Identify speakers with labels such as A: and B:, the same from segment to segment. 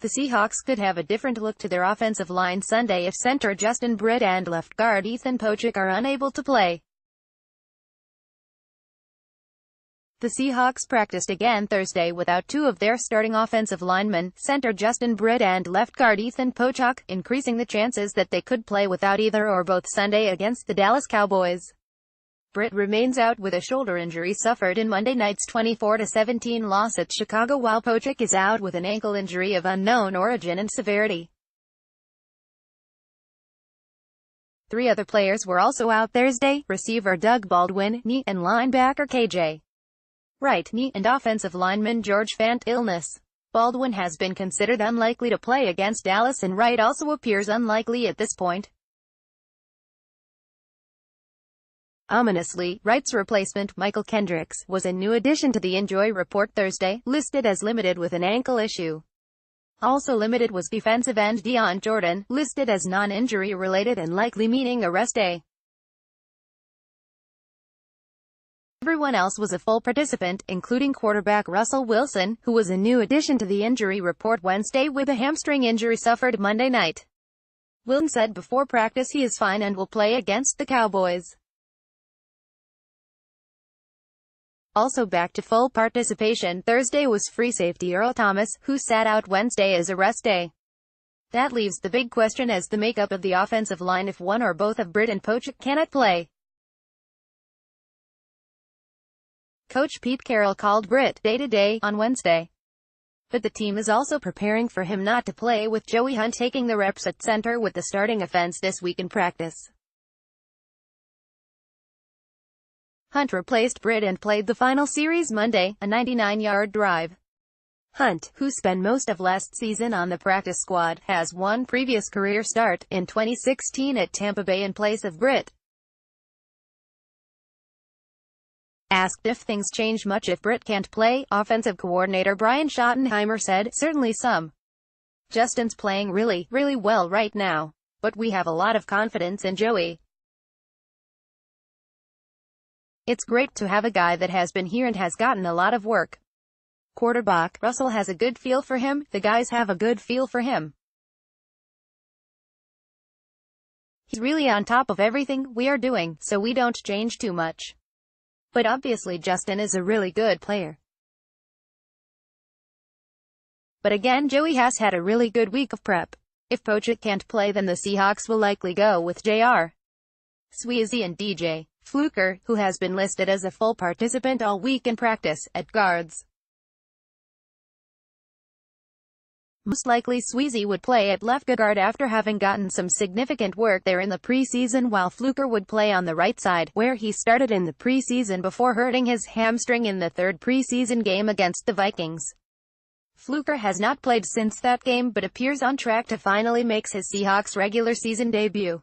A: The Seahawks could have a different look to their offensive line Sunday if center Justin Britt and left guard Pocic are unable to play. The Seahawks practiced again Thursday without two of their starting offensive linemen, center Justin Britt and left guard Pocic, increasing the chances that they could play without either or both Sunday against the Dallas Cowboys. Britt remains out with a shoulder injury suffered in Monday night's 24-17 loss at Chicago, while Pocic is out with an ankle injury of unknown origin and severity. Three other players were also out Thursday: receiver Doug Baldwin, knee, and linebacker KJ Wright, knee, and offensive lineman George Fant, illness. Baldwin has been considered unlikely to play against Dallas, and Wright also appears unlikely at this point. Ominously, Wright's replacement, Michael Kendricks, was a new addition to the injury report Thursday, listed as limited with an ankle issue. Also limited was defensive end Dion Jordan, listed as non-injury related and likely meaning a rest day. Everyone else was a full participant, including quarterback Russell Wilson, who was a new addition to the injury report Wednesday with a hamstring injury suffered Monday night. Wilson said before practice he is fine and will play against the Cowboys. Also back to full participation Thursday was free safety Earl Thomas, who sat out Wednesday as a rest day. That leaves the big question as the makeup of the offensive line if one or both of Britt and Pocic cannot play. Coach Pete Carroll called Britt day-to-day on Wednesday, but the team is also preparing for him not to play, with Joey Hunt taking the reps at center with the starting offense this week in practice. Hunt replaced Britt and played the final series Monday, a 99-yard drive. Hunt, who spent most of last season on the practice squad, has one previous career start, in 2016 at Tampa Bay in place of Britt. Asked if things change much if Britt can't play, offensive coordinator Brian Schottenheimer said, "Certainly some. Justin's playing really well right now. But we have a lot of confidence in Joey. It's great to have a guy that has been here and has gotten a lot of work. Quarterback Russell has a good feel for him, the guys have a good feel for him. He's really on top of everything we are doing, so we don't change too much. But obviously Justin is a really good player. But again, Joey has had a really good week of prep. If Pocic can't play, then the Seahawks will likely go with J.R. Sweezy and DJ Fluker, who has been listed as a full participant all week in practice, at guards. Most likely Sweezy would play at left guard after having gotten some significant work there in the preseason, while Fluker would play on the right side, where he started in the preseason before hurting his hamstring in the third preseason game against the Vikings. Fluker has not played since that game but appears on track to finally make his Seahawks regular season debut.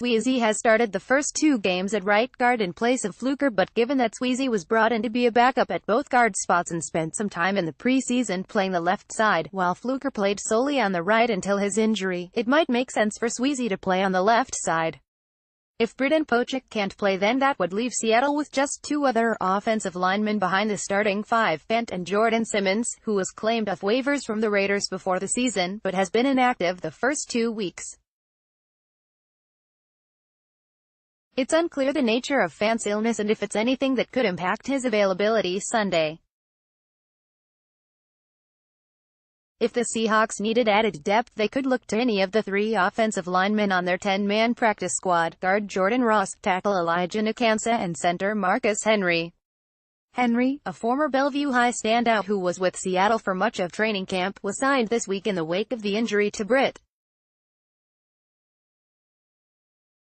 A: Sweezy has started the first two games at right guard in place of Fluker, but given that Sweezy was brought in to be a backup at both guard spots and spent some time in the preseason playing the left side, while Fluker played solely on the right until his injury, it might make sense for Sweezy to play on the left side. If Britt and Pocic can't play, then that would leave Seattle with just two other offensive linemen behind the starting five, Fant and Jordan Simmons, who was claimed off waivers from the Raiders before the season, but has been inactive the first 2 weeks. It's unclear the nature of Fant's illness and if it's anything that could impact his availability Sunday. If the Seahawks needed added depth, they could look to any of the three offensive linemen on their 10-man practice squad: guard Jordan Ross, tackle Elijah Nkansa, and center Marcus Henry. Henry, a former Bellevue High standout who was with Seattle for much of training camp, was signed this week in the wake of the injury to Britt.